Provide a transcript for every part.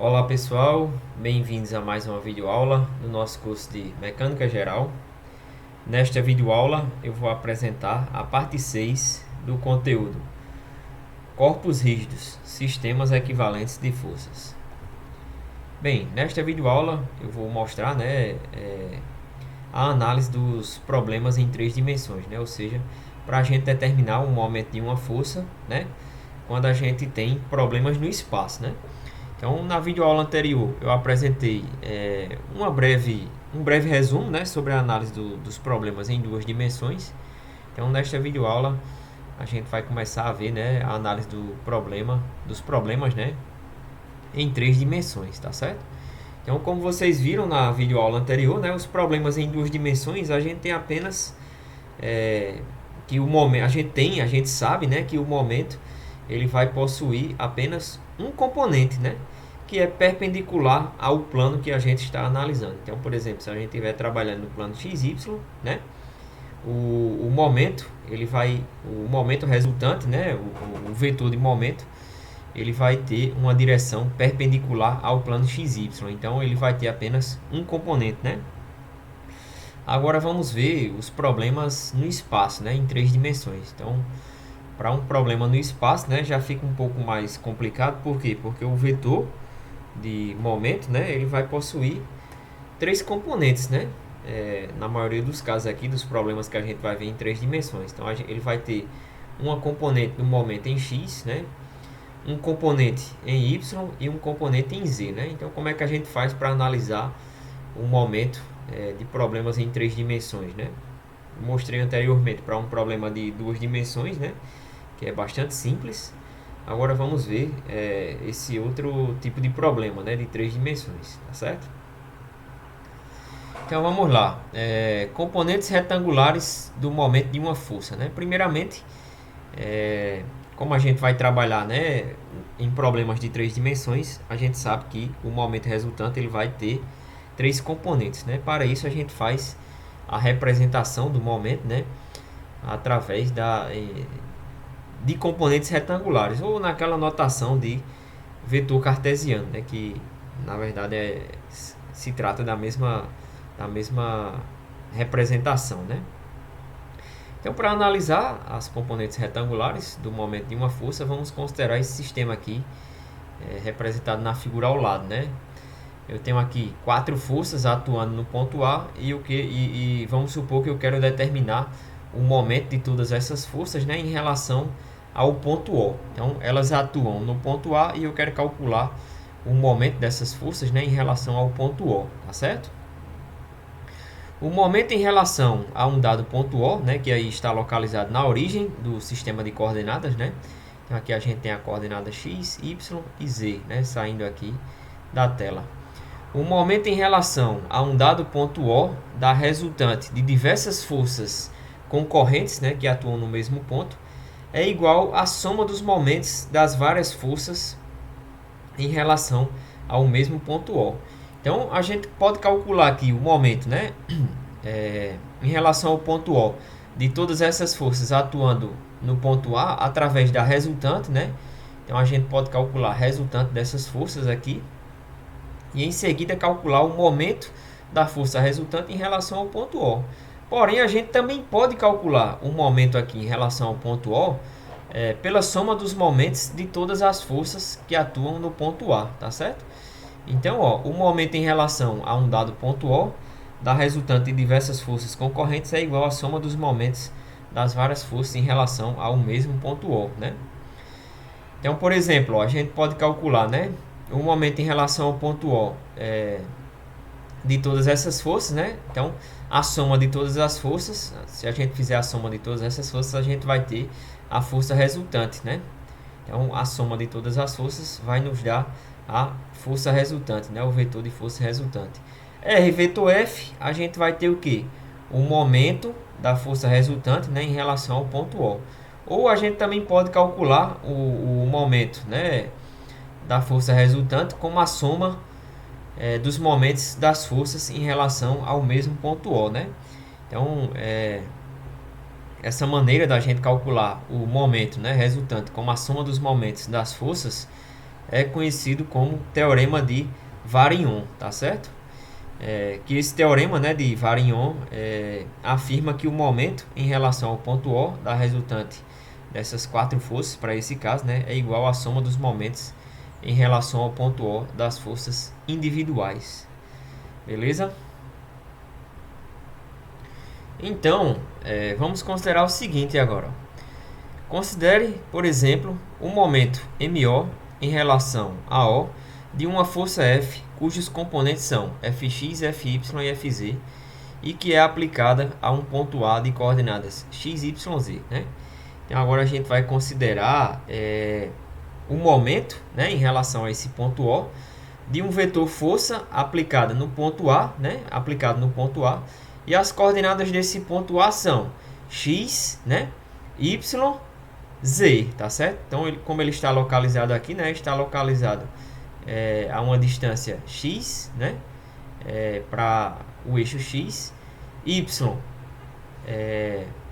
Olá pessoal, bem-vindos a mais uma videoaula do nosso curso de Mecânica Geral. Nesta videoaula eu vou apresentar a parte 6 do conteúdo Corpos rígidos, sistemas equivalentes de forças. Bem, nesta videoaula eu vou mostrar a análise dos problemas em três dimensões, ou seja, para a gente determinar o momento de uma força, quando a gente tem problemas no espaço. Então, na videoaula anterior, eu apresentei um breve resumo sobre a análise dos problemas em duas dimensões. Então, nesta videoaula, a gente vai começar a ver a análise dos problemas em três dimensões, tá certo? Então, como vocês viram na videoaula anterior, os problemas em duas dimensões, a gente tem apenas que o momento, a gente sabe que o momento ele vai possuir apenas um componente, que é perpendicular ao plano que a gente está analisando. Então, por exemplo, se a gente estiver trabalhando no plano XY, o momento, o momento resultante, o vetor de momento, ele vai ter uma direção perpendicular ao plano XY. Então, ele vai ter apenas um componente, Agora vamos ver os problemas no espaço, em três dimensões. Então, para um problema no espaço, já fica um pouco mais complicado. Por quê? Porque o vetor de momento, ele vai possuir três componentes, na maioria dos casos aqui, dos problemas que a gente vai ver em três dimensões. Então, ele vai ter uma componente do momento em X, um componente em Y e um componente em Z, Então, como é que a gente faz para analisar o momento de problemas em três dimensões, Mostrei anteriormente para um problema de duas dimensões, que é bastante simples. Agora vamos ver esse outro tipo de problema, de três dimensões, tá certo? Então vamos lá. Componentes retangulares do momento de uma força, Primeiramente, como a gente vai trabalhar, em problemas de três dimensões, a gente sabe que o momento resultante ele vai ter três componentes, Para isso a gente faz a representação do momento, através de componentes retangulares, ou naquela notação de vetor cartesiano, que na verdade se trata da mesma representação. Então, para analisar as componentes retangulares do momento de uma força, vamos considerar esse sistema aqui, representado na figura ao lado. Eu tenho aqui quatro forças atuando no ponto A e vamos supor que eu quero determinar o momento de todas essas forças em relação ao ponto O. Então, elas atuam no ponto A e eu quero calcular o momento dessas forças em relação ao ponto O, tá certo? O momento em relação a um dado ponto O, que aí está localizado na origem do sistema de coordenadas, Então, aqui a gente tem a coordenada X, Y e Z, saindo aqui da tela. O momento em relação a um dado ponto O da resultante de diversas forças concorrentes, que atuam no mesmo ponto, é igual à soma dos momentos das várias forças em relação ao mesmo ponto O. Então, a gente pode calcular aqui o momento, em relação ao ponto O, de todas essas forças atuando no ponto A através da resultante, Então, a gente pode calcular a resultante dessas forças aqui e em seguida calcular o momento da força resultante em relação ao ponto O. Porém, a gente também pode calcular o momento aqui em relação ao ponto O pela soma dos momentos de todas as forças que atuam no ponto A, tá certo? Então, o momento em relação a um dado ponto O da resultante de diversas forças concorrentes é igual à soma dos momentos das várias forças em relação ao mesmo ponto O, Então, por exemplo, a gente pode calcular, o momento em relação ao ponto O de todas essas forças, Então, a soma de todas as forças, se a gente fizer a soma de todas essas forças, a gente vai ter a força resultante, Então, a soma de todas as forças vai nos dar a força resultante, o vetor de força resultante. R vetor F, a gente vai ter o quê? O momento da força resultante, em relação ao ponto O. Ou a gente também pode calcular o momento, da força resultante como a soma dos momentos das forças em relação ao mesmo ponto O, Então, essa maneira da gente calcular o momento resultante como a soma dos momentos das forças é conhecido como teorema de Varignon, tá certo? Que esse teorema, né, de Varignon afirma que o momento em relação ao ponto O da resultante dessas quatro forças, para esse caso, né, é igual à soma dos momentos em relação ao ponto O das forças individuais. Beleza? Então, vamos considerar o seguinte agora. Considere, por exemplo, o momento MO em relação a O de uma força F cujos componentes são Fx, Fy e Fz e que é aplicada a um ponto A de coordenadas x, y, z. Né? Então agora a gente vai considerar o momento, né, em relação a esse ponto O de um vetor força aplicada no ponto A, né, aplicado no ponto A, e as coordenadas desse ponto A são x, né, y, z, tá certo? Então, como ele está localizado aqui, né, está localizado a uma distância x, né, para o eixo x, y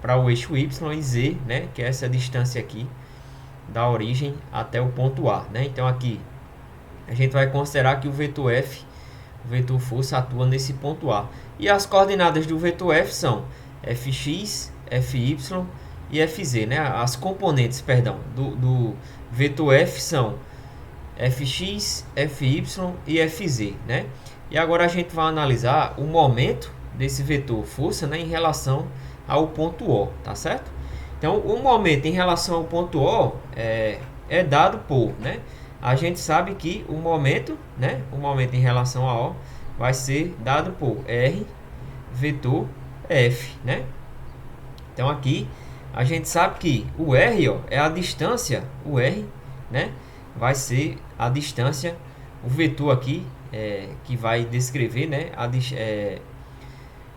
para o eixo y e z, né, que é essa distância aqui da origem até o ponto A, né? Então aqui a gente vai considerar que o vetor F, o vetor força, atua nesse ponto A. E as coordenadas do vetor F são Fx, Fy e Fz, né? As componentes, perdão, do vetor F são Fx, Fy e Fz, né? E agora a gente vai analisar o momento desse vetor força, né, em relação ao ponto O, tá certo? Então, o momento em relação ao ponto O é dado por, né? A gente sabe que o momento, né, o momento em relação a O vai ser dado por R vetor F, né? Então aqui a gente sabe que o R, ó, é a distância, o R, né, vai ser a distância, o vetor aqui que vai descrever, né,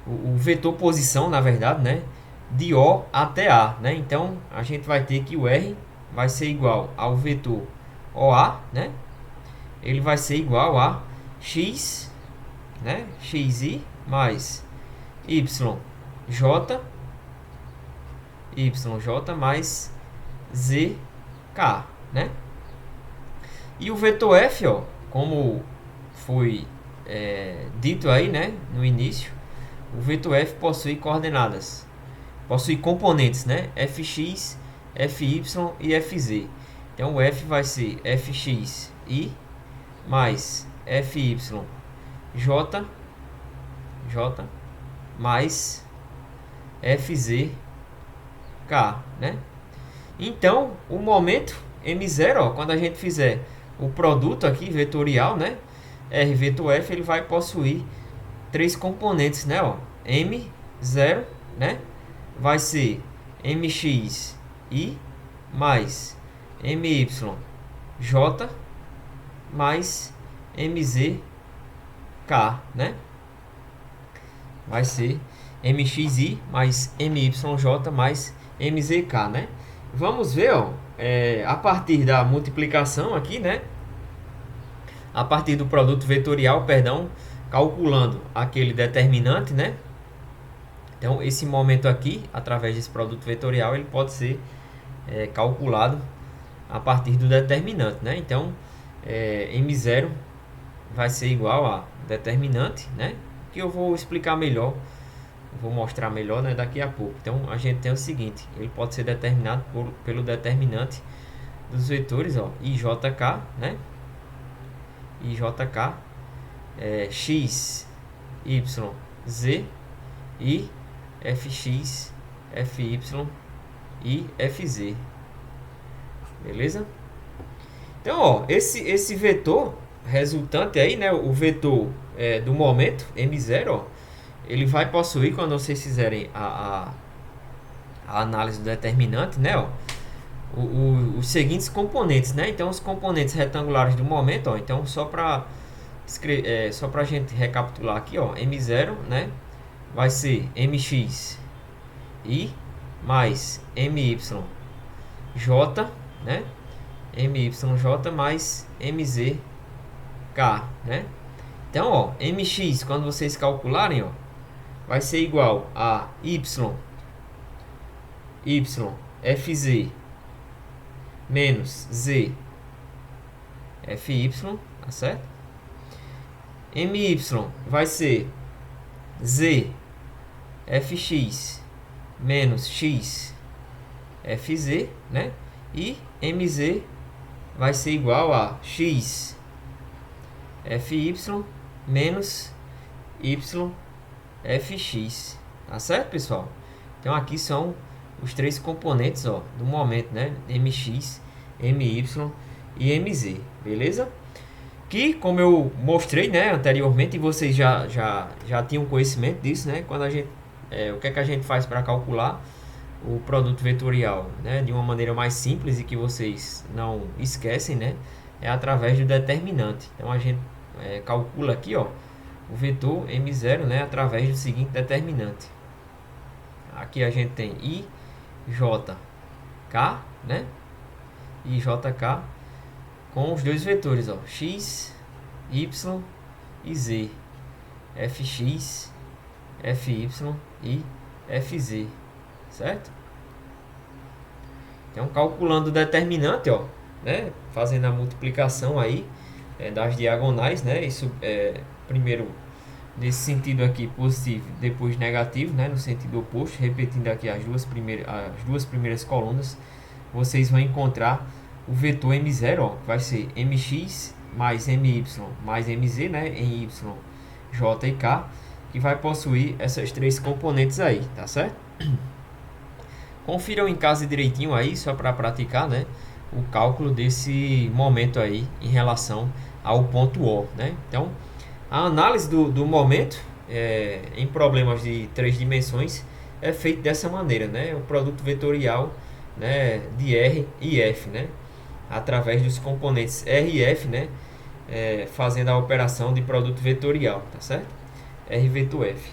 o vetor posição, na verdade, né, de O até A, né? Então a gente vai ter que o R vai ser igual ao vetor OA, né? Ele vai ser igual a x, né, xi mais yj mais zk, né? E o vetor F, ó, como foi dito aí, né, no início, o vetor F possui coordenadas, possui componentes, né, fx, fy e fz. Então o F vai ser fx i mais fy j mais fz k, né? Então o momento m0, ó, quando a gente fizer o produto aqui vetorial, né, r vetor f, ele vai possuir três componentes, né, ó, m0, né, vai ser mx i mais my j mais mz k, né? Vai ser mxi mais myj mais mzk, né? Vamos ver, ó, a partir da multiplicação aqui, né? A partir do produto vetorial, perdão, calculando aquele determinante, né? Então, esse momento aqui, através desse produto vetorial, ele pode ser calculado a partir do determinante, né? Então, m0 vai ser igual a determinante, né? Que eu vou explicar melhor, vou mostrar melhor, né, daqui a pouco. Então, a gente tem o seguinte, ele pode ser determinado pelo determinante dos vetores, ó, ijk, né? ijk x, y, z e fx, fy e fz. Beleza? Então, ó, esse vetor resultante aí, né, o vetor do momento, m0, ó, ele vai possuir, quando vocês fizerem a análise do determinante, né, ó, os seguintes componentes, né? Então, os componentes retangulares do momento, ó, então, só para a gente recapitular aqui, ó, m0, né, vai ser mx i mais my j, né, myj mais mzk, né? Então, ó, mx, quando vocês calcularem, ó, vai ser igual a fz menos z FY, tá certo? MY vai ser Z FX menos X FZ, né? E MZ vai ser igual a X FY menos Y FX, tá certo, pessoal? Então aqui são os três componentes, ó, do momento, né? MX, MY e MZ, beleza? Que, como eu mostrei, né, anteriormente, e vocês já tinham conhecimento disso, né? Quando a gente, o que é que a gente faz para calcular o produto vetorial, né, de uma maneira mais simples e que vocês não esquecem, né? É através do determinante. Então a gente calcula aqui, ó, o vetor M0, né, através do seguinte determinante. Aqui a gente tem IJK, né? IJK com os dois vetores, ó, X, Y e Z. FX, FY e FZ, certo? Então, calculando o determinante, ó, né, fazendo a multiplicação aí das diagonais, né, isso primeiro nesse sentido aqui positivo, depois negativo, né, no sentido oposto, repetindo aqui as duas primeiras colunas, vocês vão encontrar o vetor M0, ó, vai ser MX mais MY mais MZ, né, em Y, J e K, que vai possuir essas três componentes aí, tá certo? Confiram em casa direitinho aí, só para praticar, né, o cálculo desse momento aí em relação ao ponto O, né? Então, a análise do momento em problemas de 3 dimensões é feita dessa maneira, né? O produto vetorial, né, de R e F, né? Através dos componentes R e F, né? Fazendo a operação de produto vetorial, tá certo? R vetor F,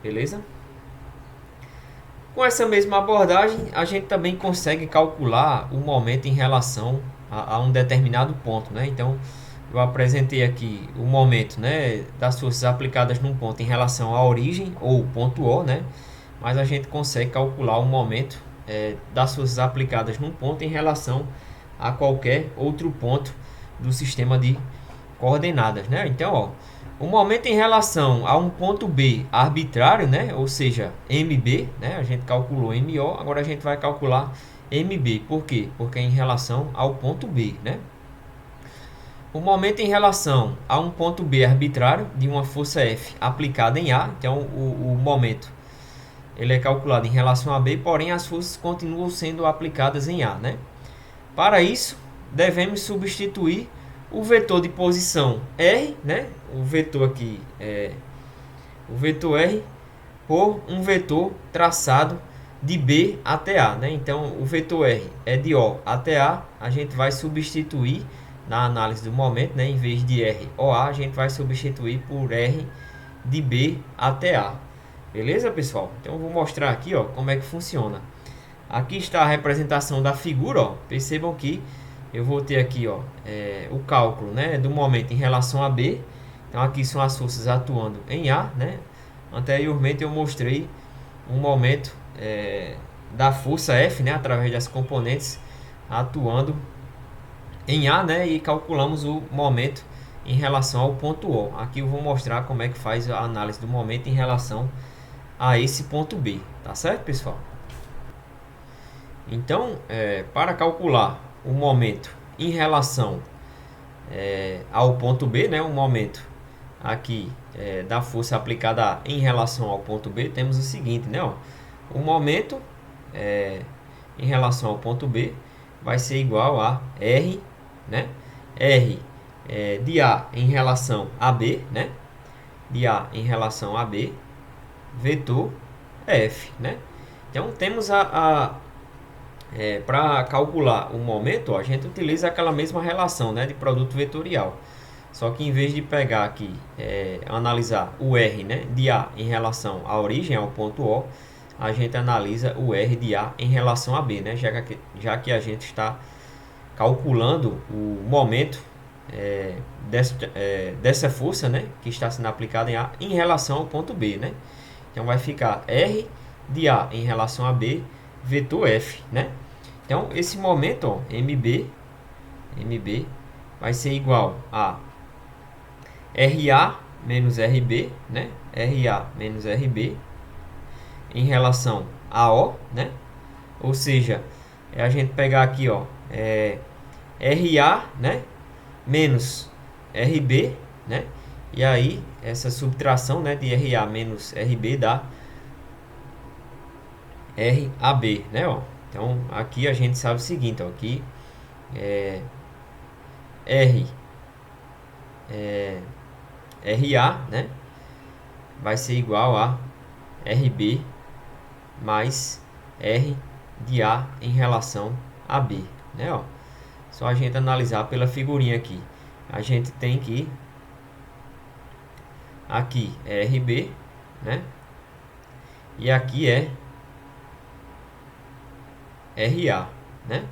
beleza? Com essa mesma abordagem, a gente também consegue calcular o momento em relação a um determinado ponto, né? Então, eu apresentei aqui o momento, né, das forças aplicadas num ponto em relação à origem ou ponto O, né? Mas a gente consegue calcular o momento das forças aplicadas num ponto em relação a qualquer outro ponto do sistema de coordenadas, né? Então, ó, o momento em relação a um ponto B arbitrário, né? Ou seja, MB, né? A gente calculou MO, agora a gente vai calcular MB. Por quê? Porque é em relação ao ponto B, né? O momento em relação a um ponto B arbitrário de uma força F aplicada em A, então o momento ele é calculado em relação a B, porém as forças continuam sendo aplicadas em A, né? Para isso, devemos substituir o vetor de posição R, né? O vetor aqui é o vetor R por um vetor traçado de B até A, né? Então, o vetor R é de O até A, a gente vai substituir na análise do momento, né? Em vez de R ou A, a gente vai substituir por R de B até A. Beleza, pessoal? Então, eu vou mostrar aqui, ó, como é que funciona. Aqui está a representação da figura, ó. Percebam que eu vou ter aqui, ó, o cálculo, né, do momento em relação a B. Então, aqui são as forças atuando em A, né? Anteriormente eu mostrei um momento da força F, né, através das componentes atuando em A, né, e calculamos o momento em relação ao ponto O. Aqui eu vou mostrar como é que faz a análise do momento em relação a esse ponto B, tá certo, pessoal? Então, para calcular o momento em relação ao ponto B, né, o momento aqui da força aplicada A em relação ao ponto B, temos o seguinte, né, ó, o momento em relação ao ponto B vai ser igual a R, né, R de A em relação a B, né, de A em relação a B, vetor F, né. Então, temos para calcular o momento, ó, a gente utiliza aquela mesma relação, né, de produto vetorial. Só que em vez de pegar aqui, analisar o R, né, de A em relação à origem, ao ponto O, a gente analisa o R de A em relação a B, né, já que a gente está calculando o momento dessa força, né, que está sendo aplicada em A em relação ao ponto B, né. Então vai ficar R de A em relação a B, vetor F, né? Então esse momento, ó, MB vai ser igual a RA menos RB, né? RA menos RB em relação a O, né? Ou seja, é a gente pegar aqui, ó, RA, né? Menos RB, né? E aí, essa subtração, né, de RA menos RB dá RAB, né, ó. Então, aqui a gente sabe o seguinte, ó, que RA, né, vai ser igual a RB mais R de A em relação a B, né, ó. Só a gente analisar pela figurinha aqui. A gente tem que aqui é RB, né? E aqui é RA, né?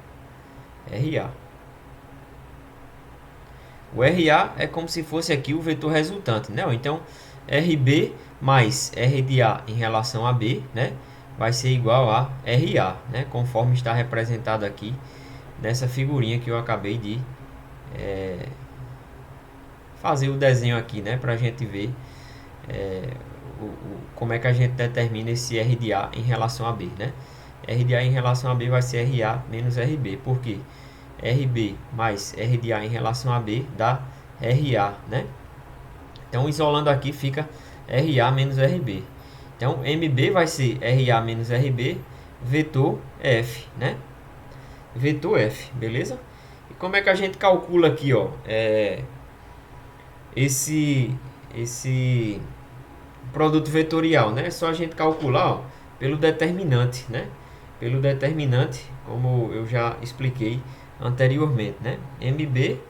RA. O RA é como se fosse aqui o vetor resultante, né? Então, RB mais R de A em relação a B, né? Vai ser igual a RA, né? Conforme está representado aqui nessa figurinha que eu acabei de fazer o desenho aqui, né? Para a gente ver como é que a gente determina esse R de A em relação a B, né? R de A em relação a B vai ser RA menos RB. Por quê? RB mais R de A em relação a B dá RA, né? Então, isolando aqui, fica RA menos RB. Então, MB vai ser RA menos RB, vetor F, né? Vetor F, beleza? E como é que a gente calcula aqui, ó, esse produto vetorial, né? É só a gente calcular, ó, pelo determinante, né? Pelo determinante, como eu já expliquei anteriormente, né? MB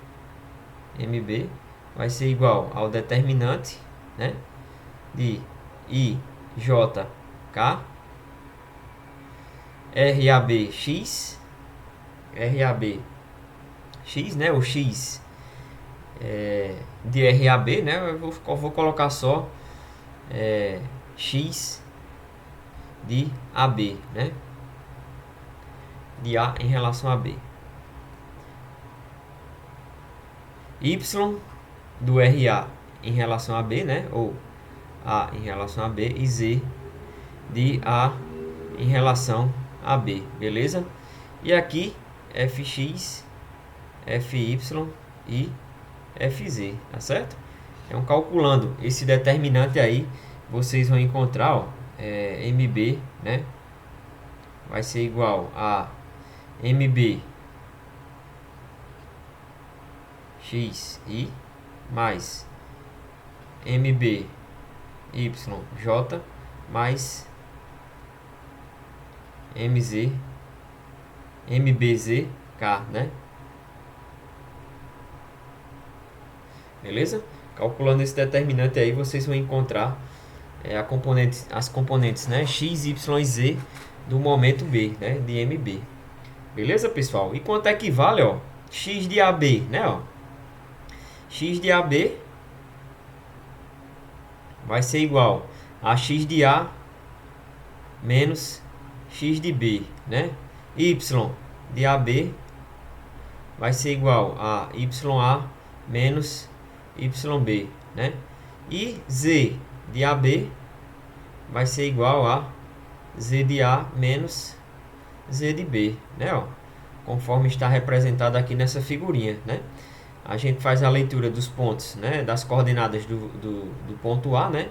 vai ser igual ao determinante, né? De IJK RABX, né? O X de RAB, né? Eu vou colocar só X de AB, né? De A em relação a B. Y do RA em relação a B, né? Ou A em relação a B, e Z de A em relação a B, beleza? E aqui Fx, Fy e Fz, tá certo? Então, calculando esse determinante aí, vocês vão encontrar, ó, MB, né? Vai ser igual a MB XI mais MB YJ mais MBZK, né? Beleza? Calculando esse determinante aí, vocês vão encontrar as componentes, né? X, Y e Z do momento B, né? De MB. Beleza, pessoal? E quanto é que vale, ó? X de AB, né? Ó? X de AB vai ser igual a X de A menos X de B, né? Y de AB vai ser igual a YA menos YB, né? E Z de AB vai ser igual a Z de A menos Z de B, né? Ó, conforme está representado aqui nessa figurinha, né? A gente faz a leitura dos pontos, né? Das coordenadas do ponto A, né?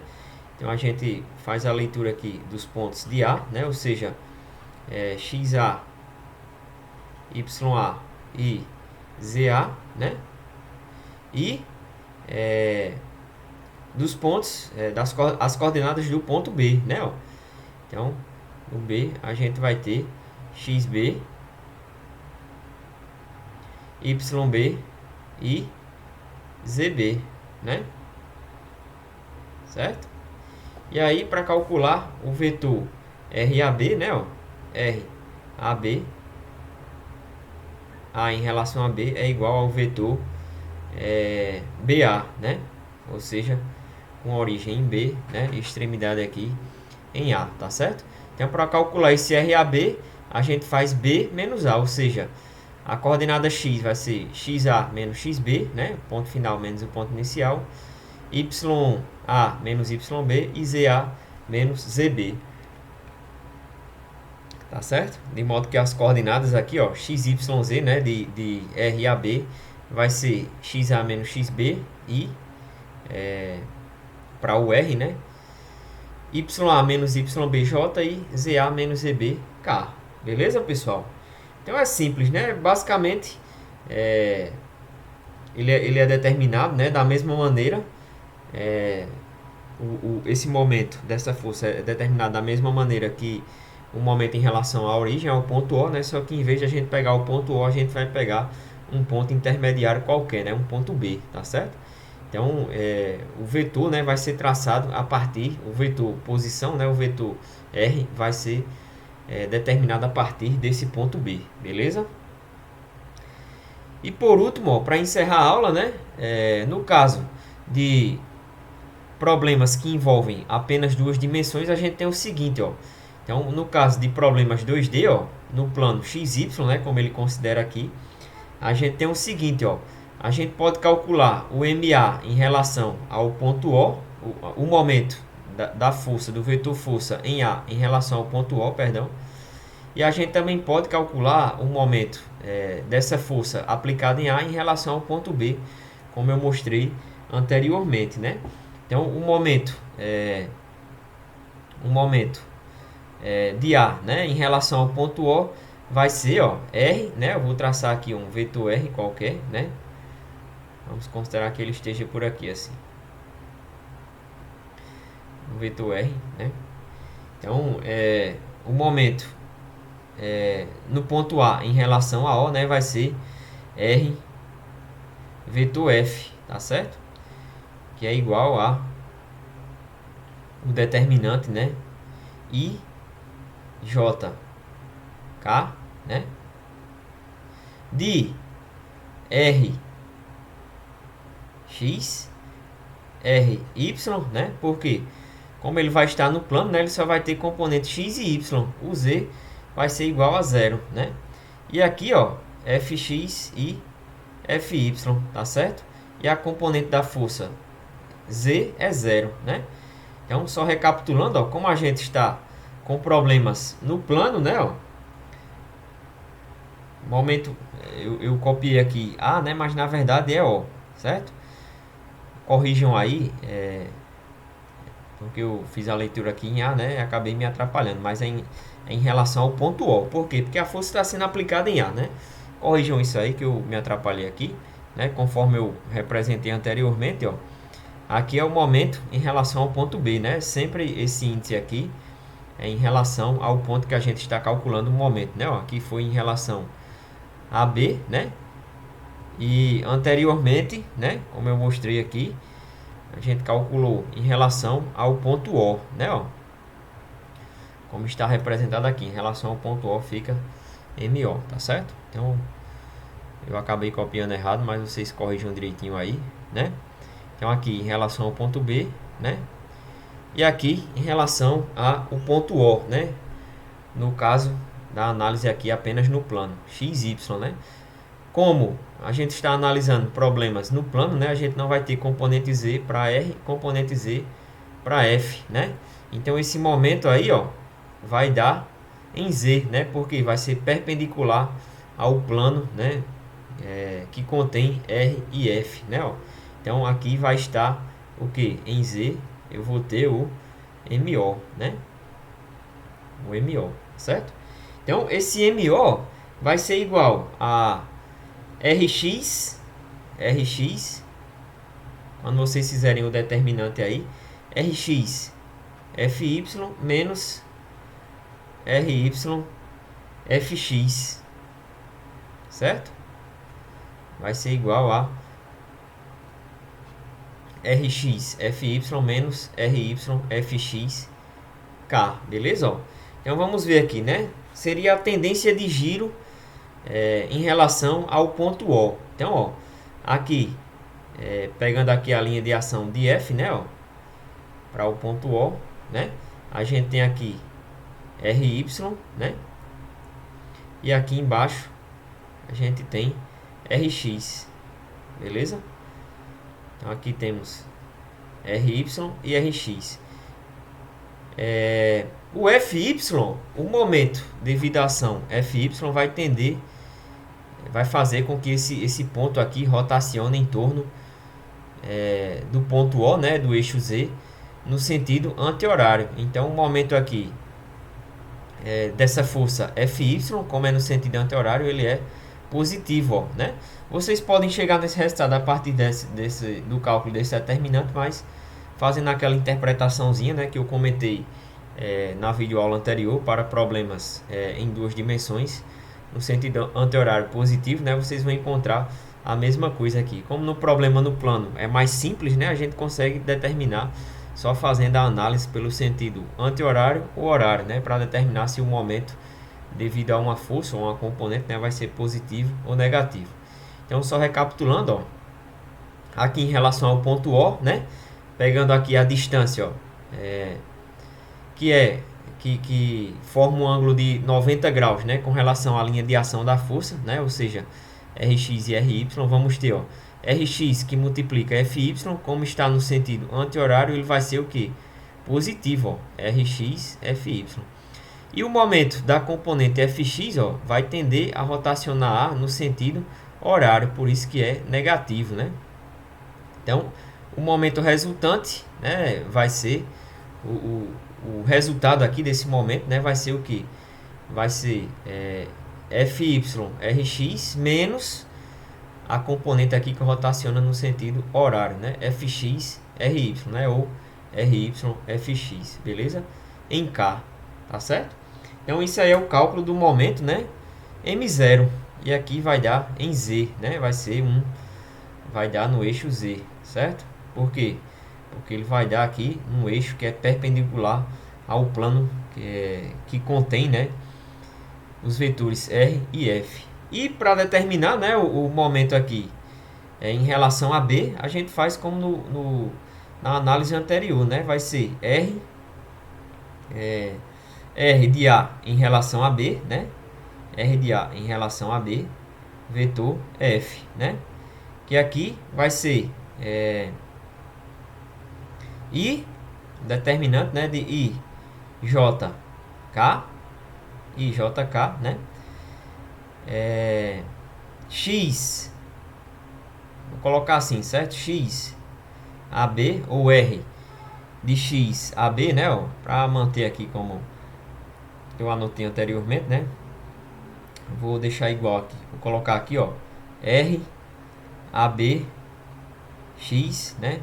Então, a gente faz a leitura aqui dos pontos de A, né? Ou seja, XA, YA e ZA, né? E dos pontos, as coordenadas do ponto B, né? Ó. Então, no B a gente vai ter XB, YB e ZB, né? Certo? E aí, para calcular o vetor RAB, né? Ó, RAB, A em relação a B é igual ao vetor BA, né? Ou seja, com origem em B, né? E extremidade aqui em A, tá certo? Então, para calcular esse RAB, a gente faz B menos A, ou seja, A coordenada x vai ser xa menos xb, né? Ponto final menos o ponto inicial. Ya menos yb e za menos zb. Tá certo? De modo que as coordenadas aqui, ó, x, y, z, né, de R a B, vai ser xa menos xb e para o R, né, ya menos ybj e za menos zbk. Beleza, pessoal? Então é simples, né? Basicamente, ele é determinado, né, da mesma maneira. Esse momento dessa força é determinado da mesma maneira que o momento em relação à origem, ao ponto O, né? Só que em vez de a gente pegar o ponto O, a gente vai pegar um ponto intermediário qualquer, né? Um ponto B, tá certo? Então, o vetor, né, vai ser traçado a partir, o vetor posição, né, o vetor R vai ser determinado a partir desse ponto B, beleza? E por último, para encerrar a aula, né, no caso de problemas que envolvem apenas duas dimensões, a gente tem o seguinte, ó. Então, no caso de problemas 2D, ó, no plano XY, né, como ele considera aqui, a gente tem o seguinte, ó. A gente pode calcular o MA em relação ao ponto O, o momento da força, do vetor força em A em relação ao ponto O, perdão. E a gente também pode calcular o momento dessa força aplicada em A em relação ao ponto B, como eu mostrei anteriormente, né? Então, o momento de A, né, em relação ao ponto O vai ser, ó, R, né? Eu vou traçar aqui um vetor R qualquer, né? Vamos considerar que ele esteja por aqui, assim. Um vetor R, né? Então, o momento no ponto A em relação a O, né, vai ser R vetor F, tá certo? Que é igual a o determinante, né, I J K, né, de R X R Y, né, porque como ele vai estar no plano, né, ele só vai ter componente X e Y, o Z vai ser igual a zero, né, e aqui, ó, Fx e Fy, tá certo? E a componente da força Z é zero, né? Então, só recapitulando, ó, como a gente está com problemas no plano, né? Ó, momento, eu copiei aqui A, né? Mas na verdade é O, certo? Corrijam aí, porque eu fiz a leitura aqui em A, né? E acabei me atrapalhando, mas é em relação ao ponto O. Por quê? Porque a força está sendo aplicada em A, né? Corrijam isso aí que eu me atrapalhei aqui, né? Conforme eu representei anteriormente, ó. Aqui é o momento em relação ao ponto B, né? Sempre esse índice aqui é em relação ao ponto que a gente está calculando o momento, né? Ó, aqui foi em relação a B, né? E anteriormente, né? Como eu mostrei aqui, a gente calculou em relação ao ponto O, né? Ó, como está representado aqui, em relação ao ponto O fica MO, tá certo? Então, eu acabei copiando errado, mas vocês corrijam direitinho aí, né? Então, aqui em relação ao ponto B, né? E aqui em relação ao ponto O, né? No caso da análise aqui apenas no plano XY, né? Como a gente está analisando problemas no plano, né? A gente não vai ter componente Z para R, componente Z para F, né? Então, esse momento aí, ó, vai dar em Z, né? Porque vai ser perpendicular ao plano, né? Que contém R e F, né? Ó. Então aqui vai estar o que? Em Z eu vou ter o MO, né? O MO, certo? Então esse MO vai ser igual a RX, quando vocês fizerem o determinante aí, RX FY menos RY FX, certo? Vai ser igual a Rx Fy menos Ry Fx K, beleza? Ó? Então vamos ver aqui, né? Seria a tendência de giro em relação ao ponto O. Então, ó, aqui, pegando aqui a linha de ação de F, né? Ó, para o ponto O, né? A gente tem aqui Ry, né? E aqui embaixo a gente tem Rx, beleza? Então aqui temos Ry e Rx. O Fy, o momento devido à ação Fy vai fazer com que esse ponto aqui rotacione em torno do ponto O, né, do eixo Z, no sentido anti-horário. Então o momento aqui dessa força Fy, como é no sentido anti-horário, ele é positivo, ó, né? Vocês podem chegar nesse resultado a partir do cálculo desse determinante, mas fazendo aquela interpretaçãozinha, né, que eu comentei na videoaula anterior para problemas em duas dimensões, no sentido anti-horário positivo, né, vocês vão encontrar a mesma coisa aqui. Como no problema no plano é mais simples, né, a gente consegue determinar só fazendo a análise pelo sentido anti-horário ou horário, né, para determinar se o momento devido a uma força ou uma componente, né, vai ser positivo ou negativo. Então, só recapitulando, ó, aqui em relação ao ponto O, né, pegando aqui a distância, ó, que forma um ângulo de 90 graus, né, com relação à linha de ação da força, né, ou seja, Rx e Ry, vamos ter, ó, Rx que multiplica Fy, como está no sentido anti-horário, ele vai ser o que? Positivo, ó, Rx, Fy. E o momento da componente Fx, ó, vai tender a rotacionar no sentido horário, por isso que é negativo, né? Então, o momento resultante, né, vai ser o resultado aqui desse momento, né, vai ser o que? Vai ser Fy Rx menos a componente aqui que rotaciona no sentido horário, né? Fx Ry, né? Ou Ry Fx, beleza? Em K, tá certo? Então isso aí é o cálculo do momento, né? M0. E aqui vai dar em Z, né? Vai dar no eixo Z, certo? Por quê? Porque ele vai dar aqui um eixo que é perpendicular ao plano que contém, né, os vetores R e F. E para determinar, né, o momento aqui em relação a B, a gente faz como na análise anterior, né? Vai ser R de A em relação a B, né? R de A em relação a B, vetor F, né? Que aqui vai ser I, determinante, né, de IJK, né? X, vou colocar assim, certo? X, AB ou R de X a B, né? Para manter aqui como eu anotei anteriormente, né? Vou deixar igual aqui. Vou colocar aqui, ó, R, AB, X, né?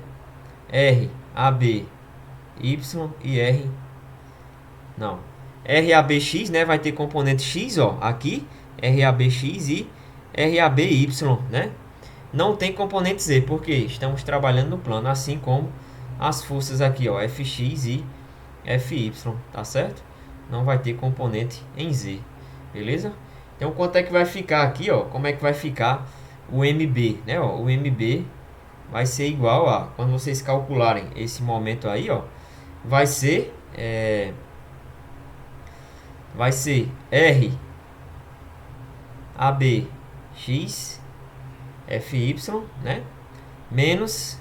R, AB, Y e R. Não. RABX, né? Vai ter componente X, ó, aqui. RABX e RABY, né? Não tem componente Z, porque estamos trabalhando no plano, assim como as forças aqui, ó, Fx e Fy, tá certo? Não vai ter componente em Z, beleza? Então, quanto é que vai ficar aqui, ó? Como é que vai ficar o MB, né? Ó, o MB vai ser igual a, quando vocês calcularem esse momento aí, ó, vai ser R AB X Fy, né? Menos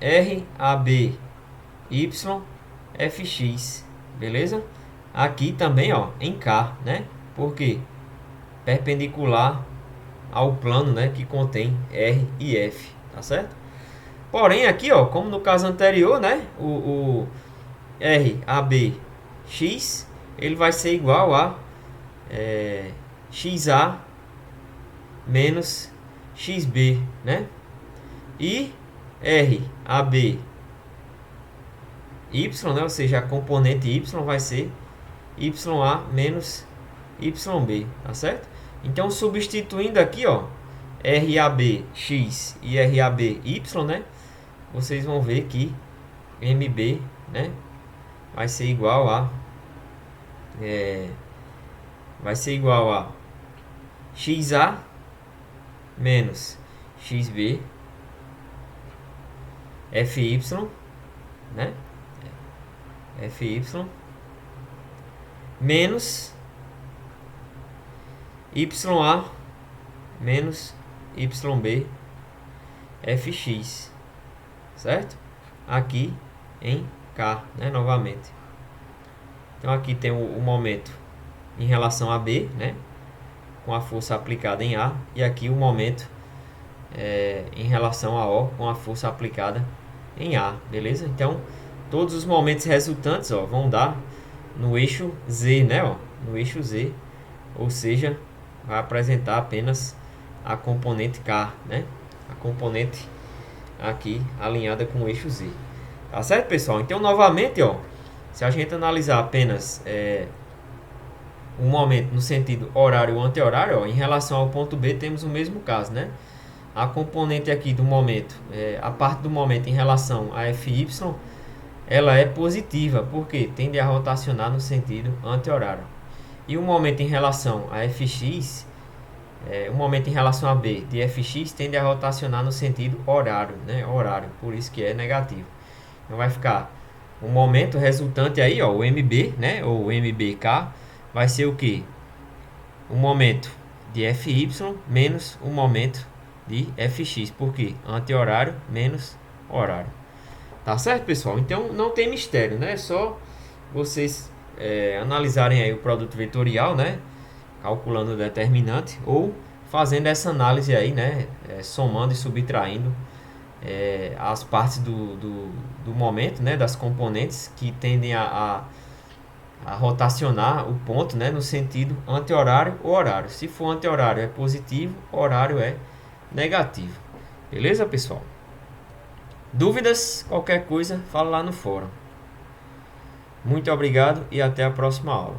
R AB Y Fx, beleza? Aqui também, ó, em K, né? Porque perpendicular ao plano, né, que contém R e F, tá certo? Porém, aqui, ó, como no caso anterior, né, o RABX, ele vai ser igual a XA menos XB, né? E RABY, né, ou seja, a componente Y vai ser YA menos YB, tá certo? Então, substituindo aqui, ó, RABX e RABY, né? Vocês vão ver que MB, né, vai ser igual a XA menos XB FY, né? FY menos YA menos YB fx, certo? Aqui em K, né, novamente. Então aqui tem o momento em relação a B, né, com a força aplicada em A, e aqui o momento em relação a O com a força aplicada em A, beleza? Então todos os momentos resultantes, ó, vão dar no eixo Z, né, ó, no eixo Z, ou seja, vai apresentar apenas a componente K, né, a componente aqui alinhada com o eixo Z. Tá certo, pessoal? Então, novamente, ó, se a gente analisar apenas um momento no sentido horário ou anti-horário, ó, em relação ao ponto B, temos o mesmo caso, né? A componente aqui do momento, a parte do momento em relação a FY, ela é positiva, porque tende a rotacionar no sentido anti-horário. E o momento em relação a FX, o momento em relação a B de FX tende a rotacionar no sentido horário, né? Horário, por isso que é negativo. Então vai ficar o momento resultante aí, ó, o MB, né? Ou MBK, vai ser o que? O momento de FY menos o momento de FX. Por quê? Anti-horário menos horário. Tá certo, pessoal? Então não tem mistério, né? É só vocês analisarem aí o produto vetorial, né? Calculando o determinante ou fazendo essa análise aí, né? Somando e subtraindo as partes do momento, né? Das componentes que tendem a rotacionar o ponto, né? No sentido anti-horário ou horário. Se for anti-horário é positivo, horário é negativo. Beleza, pessoal? Dúvidas? Qualquer coisa, fala lá no fórum. Muito obrigado e até a próxima aula.